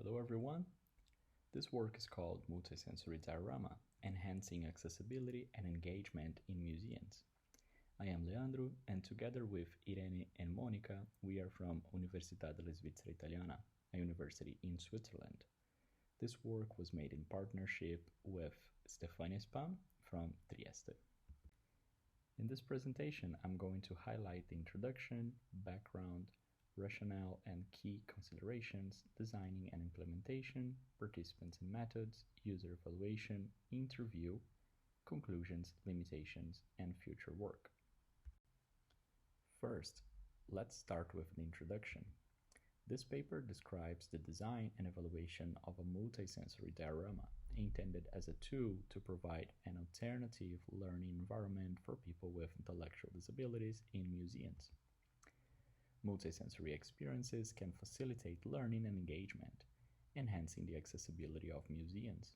Hello everyone. This work is called Multisensory Diorama, Enhancing Accessibility and Engagement in Museums. I am Leandro, and together with Irene and Monica, we are from Università della Svizzera Italiana, a university in Switzerland. This work was made in partnership with Stefania Spam from Trieste. In this presentation, I'm going to highlight the introduction, background, rationale and key considerations, designing and implementation, participants and methods, user evaluation, interview, conclusions, limitations, and future work. First, let's start with the introduction. This paper describes the design and evaluation of a multisensory diorama intended as a tool to provide an alternative learning environment for people with intellectual disabilities in museums. Multisensory experiences can facilitate learning and engagement, enhancing the accessibility of museums.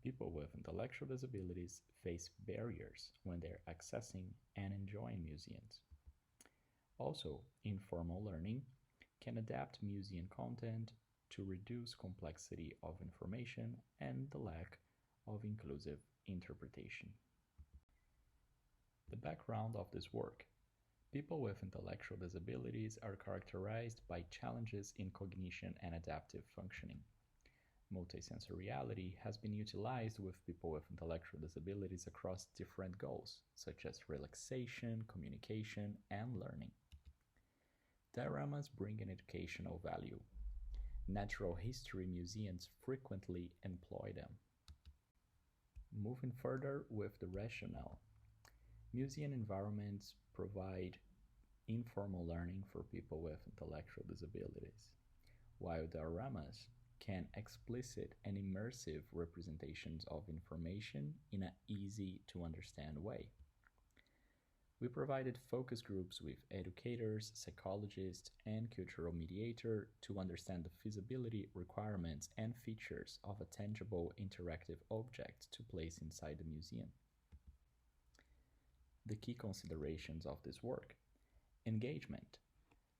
People with intellectual disabilities face barriers when they're accessing and enjoying museums. Also, informal learning can adapt museum content to reduce complexity of information and the lack of inclusive interpretation. The background of this work. People with intellectual disabilities are characterized by challenges in cognition and adaptive functioning. Multisensoriality has been utilized with people with intellectual disabilities across different goals, such as relaxation, communication, and learning. Dioramas bring an educational value. Natural history museums frequently employ them. Moving further with the rationale. Museum environments provide informal learning for people with intellectual disabilities, while dioramas can explicit and immersive representations of information in an easy-to-understand way. We provided focus groups with educators, psychologists, and cultural mediator to understand the feasibility, requirements, and features of a tangible interactive object to place inside the museum. The key considerations of this work. Engagement.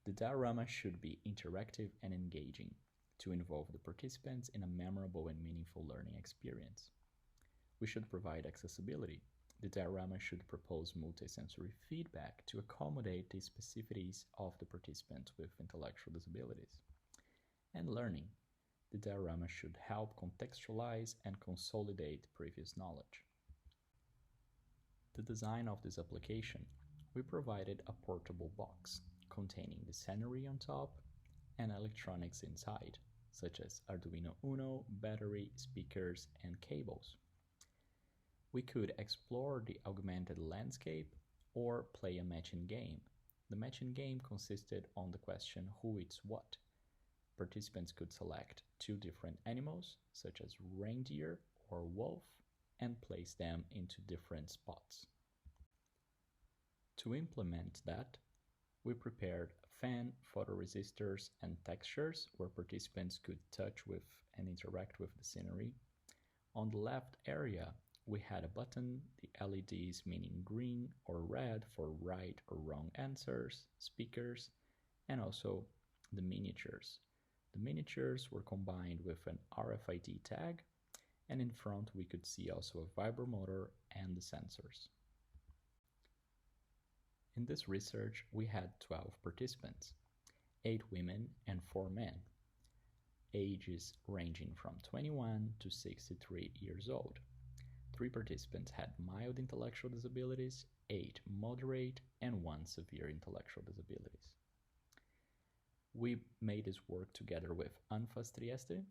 The diorama should be interactive and engaging to involve the participants in a memorable and meaningful learning experience. We should provide accessibility. The diorama should propose multisensory feedback to accommodate the specificities of the participants with intellectual disabilities. And learning. The diorama should help contextualize and consolidate previous knowledge. The design of this application. We provided a portable box containing the scenery on top and electronics inside, such as Arduino Uno, battery, speakers, and cables. We could explore the augmented landscape or play a matching game. The matching game consisted on the question who eats what. Participants could select two different animals, such as reindeer or wolf, and place them into different spots. To implement that, we prepared fan, photoresistors, and textures where participants could touch with and interact with the scenery. On the left area, we had a button, the LEDs meaning green or red for right or wrong answers, speakers, and also the miniatures. The miniatures were combined with an RFID tag, and in front we could see also a vibromotor and the sensors. In this research, we had 12 participants, 8 women and 4 men, ages ranging from 21 to 63 years old. 3 participants had mild intellectual disabilities, 8 moderate, and 1 severe intellectual disabilities. We made this work together with ANFAS Trieste,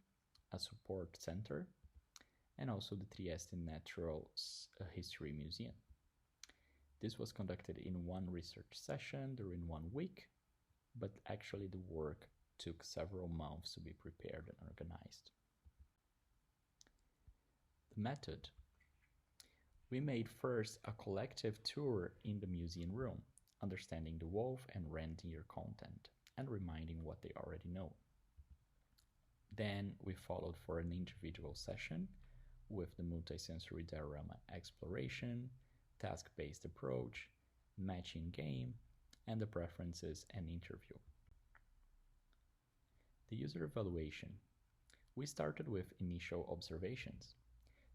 a support center, and also the Trieste Natural History Museum. This was conducted in one research session during 1 week, but actually the work took several months to be prepared and organized. The method. We made first a collective tour in the museum room, understanding the wolf and reindeer content and reminding what they already know. Then we followed for an individual session with the multisensory diorama exploration, task-based approach, matching game, and the preferences and interview. The user evaluation. We started with initial observations.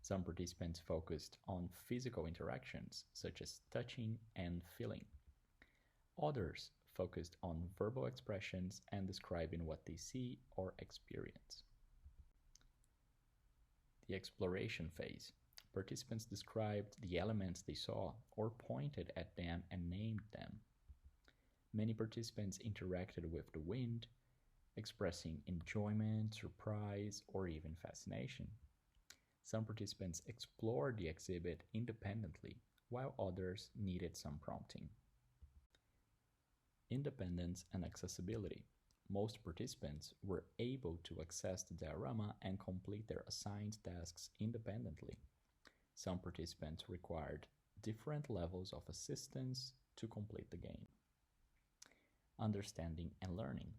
Some participants focused on physical interactions, such as touching and feeling. Others focused on verbal expressions and describing what they see or experience. The exploration phase. Participants described the elements they saw or pointed at them and named them. Many participants interacted with the wind, expressing enjoyment, surprise, or even fascination. Some participants explored the exhibit independently, while others needed some prompting. Independence and accessibility. Most participants were able to access the diorama and complete their assigned tasks independently. Some participants required different levels of assistance to complete the game. Understanding and learning.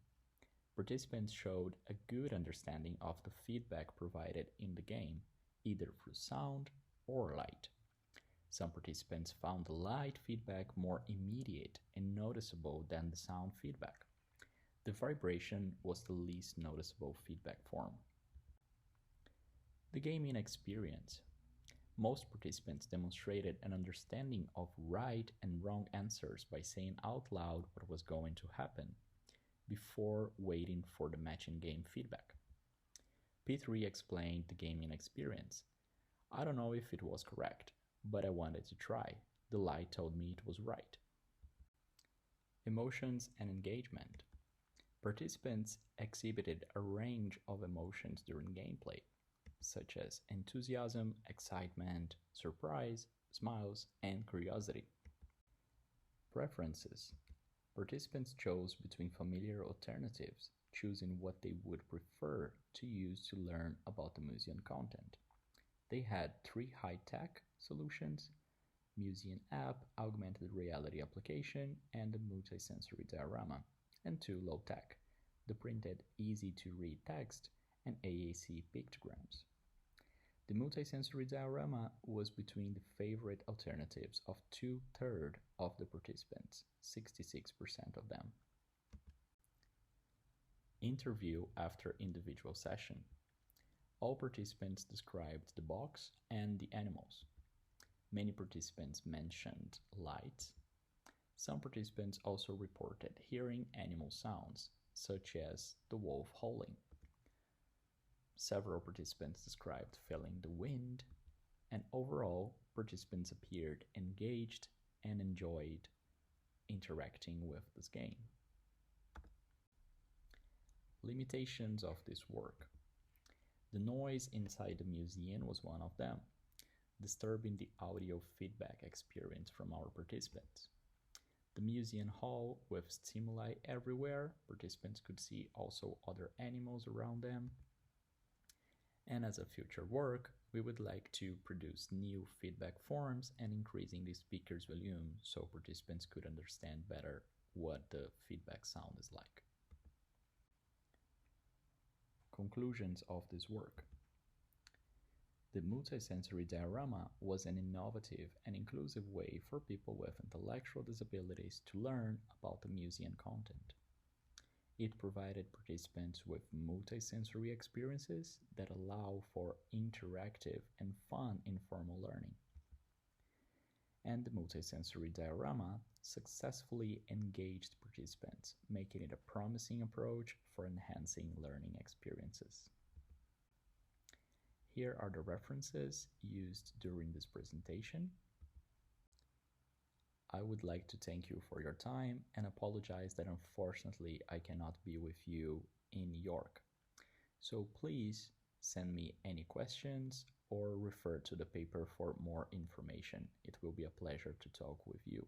Participants showed a good understanding of the feedback provided in the game, either through sound or light. Some participants found the light feedback more immediate and noticeable than the sound feedback. The vibration was the least noticeable feedback form. The gaming experience. Most participants demonstrated an understanding of right and wrong answers by saying out loud what was going to happen, before waiting for the matching game feedback. P3 explained the gaming experience. I don't know if it was correct, but I wanted to try. The light told me it was right. Emotions and engagement. Participants exhibited a range of emotions during gameplay, such as enthusiasm, excitement, surprise, smiles, and curiosity. Preferences. Participants chose between familiar alternatives, choosing what they would prefer to use to learn about the museum content. They had 3 high-tech solutions: museum app, augmented reality application, and the multisensory diorama, and 2 low-tech, the printed easy-to-read text and AAC pictograms. The multisensory diorama was between the favorite alternatives of 2/3 of the participants, 66% of them. Interview after individual session. All participants described the box and the animals. Many participants mentioned lights. Some participants also reported hearing animal sounds, such as the wolf howling. Several participants described feeling the wind, and overall, participants appeared engaged and enjoyed interacting with this game. Limitations of this work. The noise inside the museum was one of them, disturbing the audio feedback experience from our participants. The museum hall with stimuli everywhere, participants could see also other animals around them. And as a future work, we would like to produce new feedback forms and increasing the speaker's volume so participants could understand better what the feedback sound is like. Conclusions of this work. The multisensory diorama was an innovative and inclusive way for people with intellectual disabilities to learn about the museum content. It provided participants with multisensory experiences that allow for interactive and fun informal learning. And the multisensory diorama successfully engaged participants, making it a promising approach for enhancing learning experiences. Here are the references used during this presentation. I would like to thank you for your time and apologize that unfortunately I cannot be with you in New York. So please send me any questions or refer to the paper for more information. It will be a pleasure to talk with you.